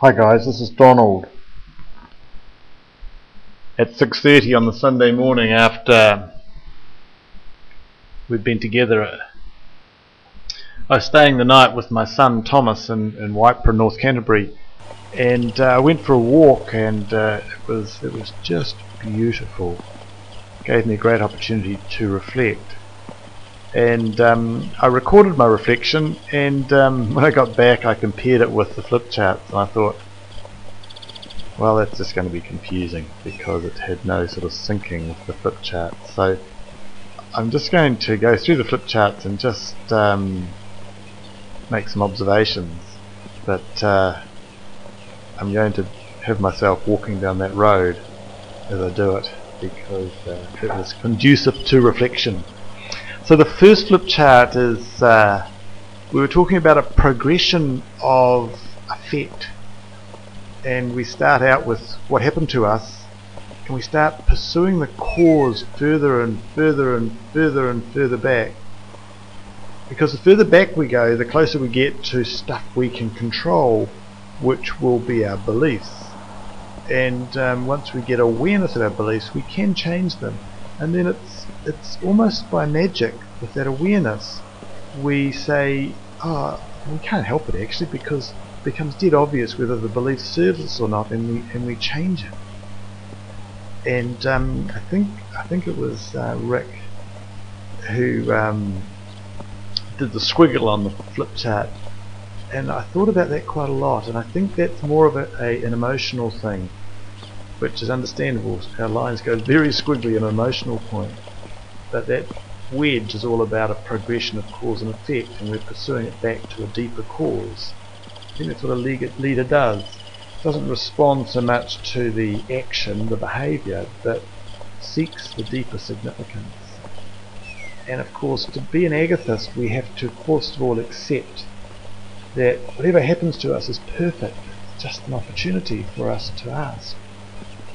Hi guys, this is Donald. At 6:30 on the Sunday morning after we'd been together, I was staying the night with my son Thomas in Waipara, North Canterbury, and I went for a walk, and it was just beautiful. It gave me a great opportunity to reflect, and I recorded my reflection, and when I got back I compared it with the flip charts, and I thought, well, that's just going to be confusing because it had no sort of syncing with the flip chart. So I'm just going to go through the flip charts and just make some observations, but I'm going to have myself walking down that road as I do it because it was conducive to reflection. So the first flip chart is, we were talking about a progression of effect, and we start out with what happened to us, and we start pursuing the cause further and further and further and further back, because the further back we go, the closer we get to stuff we can control, which will be our beliefs. And once we get awareness of our beliefs, we can change them, and then it's almost by magic. With that awareness, we say, oh, we can't help it actually, because it becomes dead obvious whether the belief serves us or not, and we change it. And I think it was Rick who did the squiggle on the flip chart, and I thought about that quite a lot, and I think that's more of an emotional thing, which is understandable. Our lines go very squiggly at an emotional point, but that wedge is all about a progression of cause and effect, and we're pursuing it back to a deeper cause. I think that's what a leader does. It doesn't respond so much to the action, the behaviour, but seeks the deeper significance. And of course, to be an agathist, we have to first of all accept that whatever happens to us is perfect. It's just an opportunity for us to ask,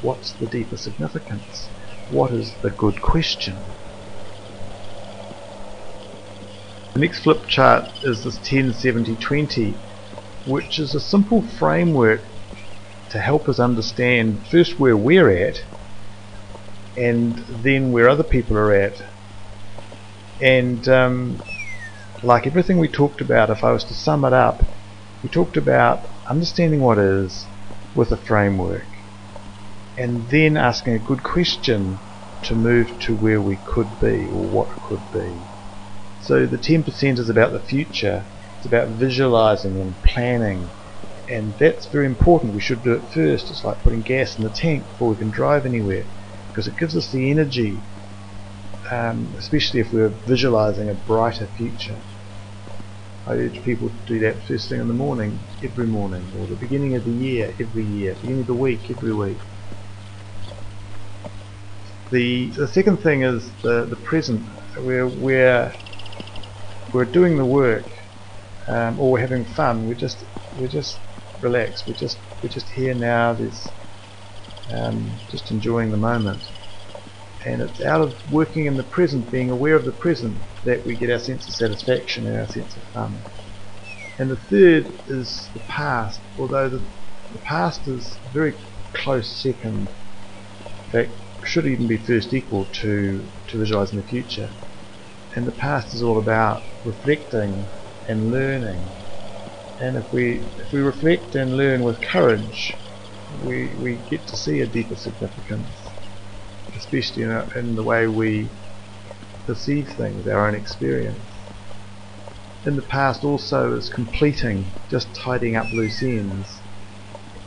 what's the deeper significance? What is the good question? The next flip chart is this 10-70-20, which is a simple framework to help us understand first where we're at, and then where other people are at. And like everything we talked about, if I was to sum it up, we talked about understanding what is with a framework, and then asking a good question to move to where we could be, or what could be. So the 10% is about the future. It's about visualizing and planning, and that's very important. We should do it first. It's like putting gas in the tank before we can drive anywhere, because it gives us the energy, especially if we're visualizing a brighter future. I urge people to do that first thing in the morning, every morning, or the beginning of the year, every year, beginning of the week, every week. The second thing is the present, where we're doing the work, or we're having fun. We're just relaxed. We're just here now. There's just enjoying the moment, and it's out of working in the present, being aware of the present, that we get our sense of satisfaction and our sense of fun. And the third is the past, although the past is a very close second. In fact, should even be first equal to visualizing the future. And the past is all about reflecting and learning. And if we reflect and learn with courage, we get to see a deeper significance, especially in the way we perceive things, our own experience. In the past also is completing, just tidying up loose ends,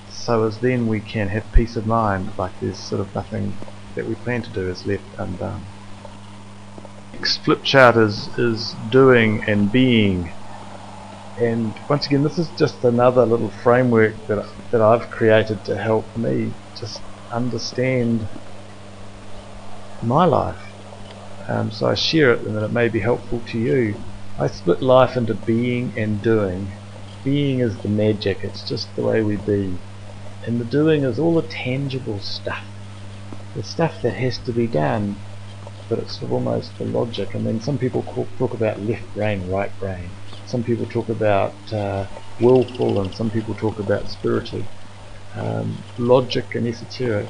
so as then we can have peace of mind, like there's sort of nothing that we plan to do is left undone. Next flip chart is doing and being, and once again this is just another little framework that I've created to help me just understand my life. So I share it, and that it may be helpful to you. I split life into being and doing. Being is the magic, it's just the way we be, and the doing is all the tangible stuff, the stuff that has to be done, but it's sort of almost the logic. And then some people talk about left brain, right brain. Some people talk about willful, and some people talk about spirited, logic and esoteric.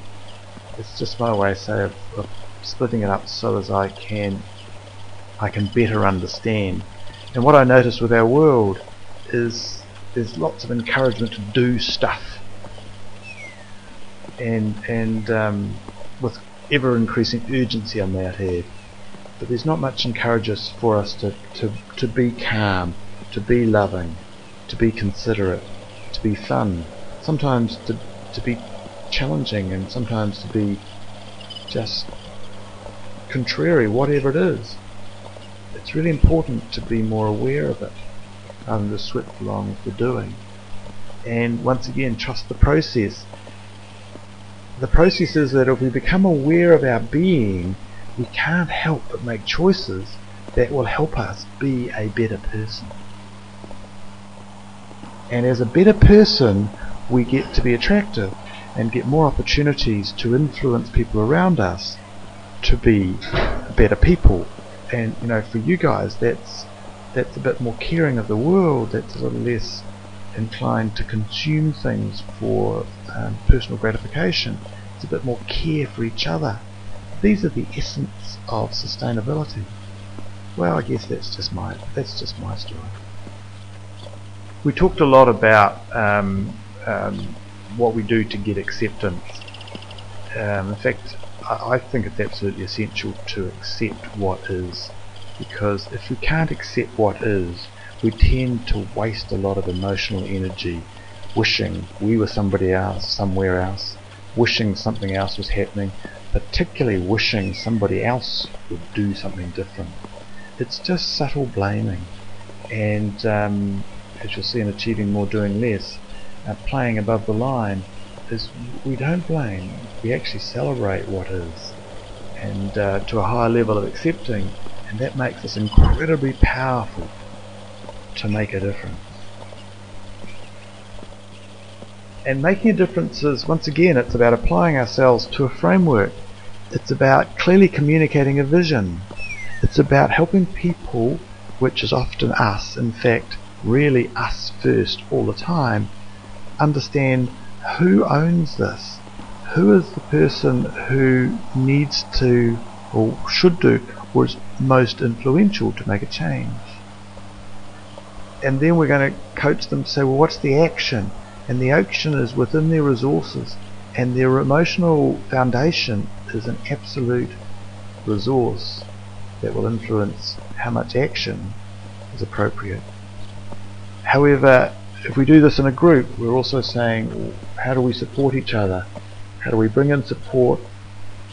It's just my way, say, of splitting it up so as I can better understand. And what I notice with our world is there's lots of encouragement to do stuff, and with ever increasing urgency, I might add. But there's not much encouragement for us to be calm, to be loving, to be considerate, to be fun, sometimes to be challenging, and sometimes to be just contrary, whatever it is. It's really important to be more aware of it rather than just swept along with the doing. And once again, trust the process. The process is that if we become aware of our being, we can't help but make choices that will help us be a better person. And as a better person, we get to be attractive and get more opportunities to influence people around us to be better people. And for you guys, that's a bit more caring of the world. That's a little less inclined to consume things for personal gratification. It's a bit more care for each other. These are the essence of sustainability. Well, I guess that's just my story. We talked a lot about what we do to get acceptance. In fact, I think it's absolutely essential to accept what is, because if we can't accept what is, we tend to waste a lot of emotional energy wishing we were somebody else, somewhere else, wishing something else was happening, particularly wishing somebody else would do something different. It's just subtle blaming, and as you'll see in Achieving More, Doing Less, playing above the line is we don't blame, we actually celebrate what is, and to a higher level of accepting, and that makes us incredibly powerful to make a difference. And making a difference is, once again, it's about applying ourselves to a framework. It's about clearly communicating a vision. It's about helping people, which is often us, in fact really us first all the time, understand who owns this, who is the person who needs to or should do or is most influential to make a change. And then we're going to coach them to say, well, what's the action? And the action is within their resources, and their emotional foundation is an absolute resource that will influence how much action is appropriate. However, if we do this in a group, we're also saying, well, how do we support each other? How do we bring in support?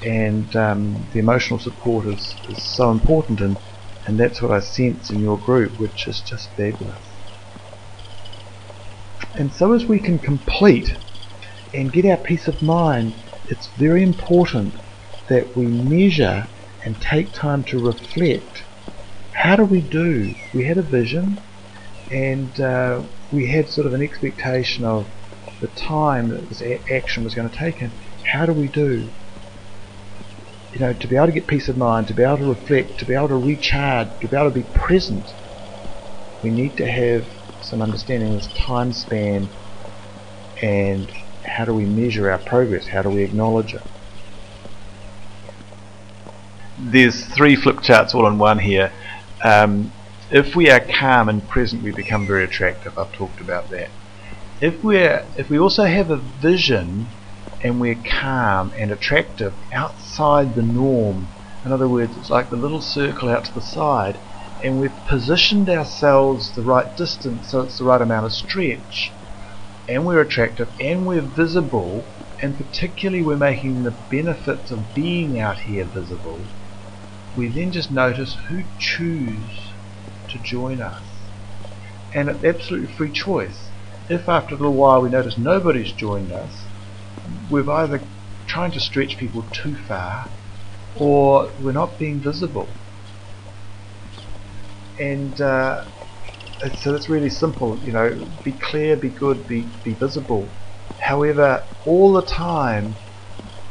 And the emotional support is so important, and that's what I sense in your group, which is just fabulous. And so as we can complete and get our peace of mind, it's very important that we measure and take time to reflect. How do we do? We had a vision, and we had sort of an expectation of the time that this action was going to take, and how do we do? To be able to get peace of mind, to be able to reflect, to be able to recharge, to be able to be present, we need to have some understanding of this time span, and how do we measure our progress? How do we acknowledge it? There's 3 flip charts all in one here. If we are calm and present, we become very attractive. I've talked about that. If we also have a vision and we're calm and attractive outside the norm, in other words, it's like the little circle out to the side, and we've positioned ourselves the right distance so it's the right amount of stretch, and we're attractive and we're visible, and particularly we're making the benefits of being out here visible, we then just notice who choose to join us. And it's absolutely free choice. If after a little while we notice nobody's joined us, we're either trying to stretch people too far, or we're not being visible. And so that's really simple, be clear, be good, be visible. However, all the time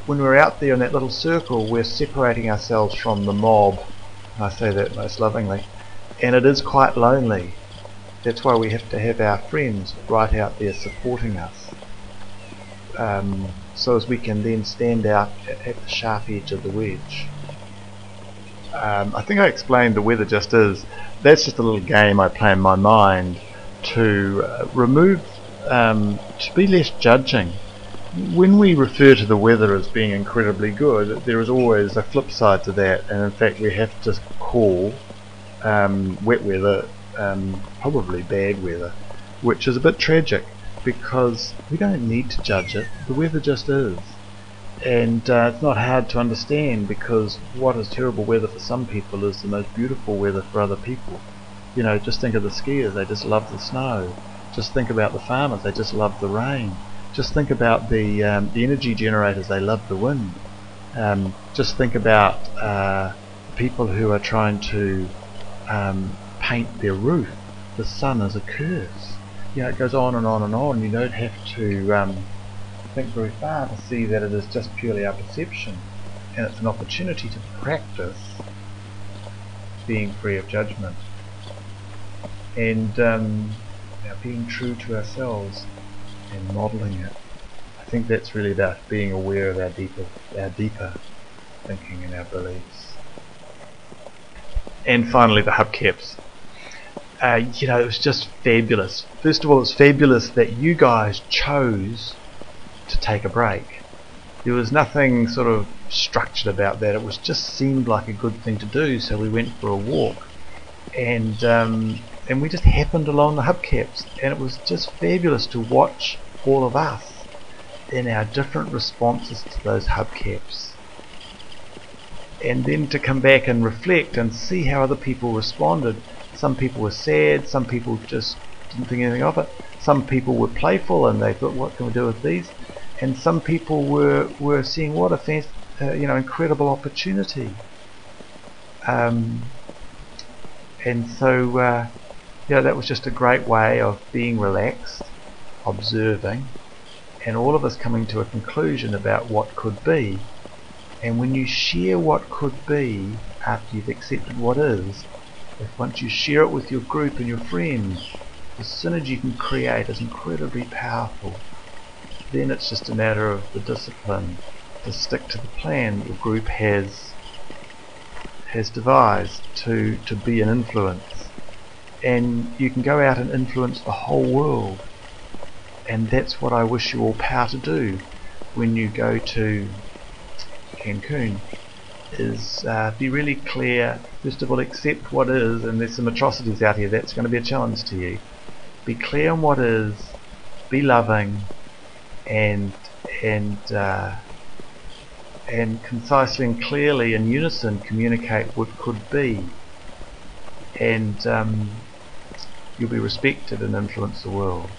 when we're out there in that little circle, we're separating ourselves from the mob. I say that most lovingly, and it is quite lonely. That's why we have to have our friends right out there supporting us, so as we can then stand out at the sharp edge of the wedge. I think I explained the weather just is. That's just a little game I play in my mind to to be less judging. When we refer to the weather as being incredibly good, there is always a flip side to that, and in fact we have to call wet weather probably bad weather, which is a bit tragic because we don't need to judge it. The weather just is. And it's not hard to understand, because what is terrible weather for some people is the most beautiful weather for other people. You know, just think of the skiers, they just love the snow. Just think about the farmers, they just love the rain. Just think about the energy generators, they love the wind. Just think about people who are trying to paint their roof. The sun is a curse. You know, it goes on and on and on. You don't have to think very far to see that it is just purely our perception, and it's an opportunity to practice being free of judgment and being true to ourselves and modelling it. I think that's really about being aware of our deeper thinking and our beliefs. And finally, the hubcaps. You know, it was just fabulous. First of all, it's fabulous that you guys chose to take a break. There was nothing sort of structured about that. It was just seemed like a good thing to do, so we went for a walk, and we just happened along the hubcaps, and it was just fabulous to watch all of us in our different responses to those hubcaps, and then to come back and reflect and see how other people responded. Some people were sad, some people just didn't think anything of it, some people were playful and they thought, what can we do with these? And some people were seeing what a incredible opportunity. And so that was just a great way of being relaxed, observing, and all of us coming to a conclusion about what could be. And when you share what could be after you've accepted what is, once you share it with your group and your friends, the synergy you can create is incredibly powerful. Then it's just a matter of the discipline to stick to the plan that your group has devised to be an influence. And you can go out and influence the whole world. And that's what I wish you all power to do when you go to Cancun, is be really clear. First of all, accept what is, and there's some atrocities out here, that's going to be a challenge to you. Be clear on what is, be loving, and concisely and clearly in unison communicate what could be, and you'll be respected and influence the world.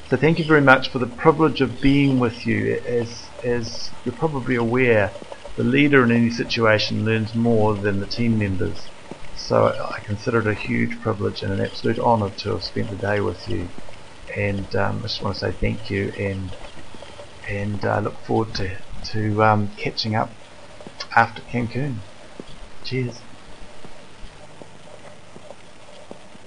So thank you very much for the privilege of being with you. As you're probably aware, the leader in any situation learns more than the team members. So I consider it a huge privilege and an absolute honour to have spent the day with you. And I just want to say thank you, and look forward to catching up after Cancun. Cheers.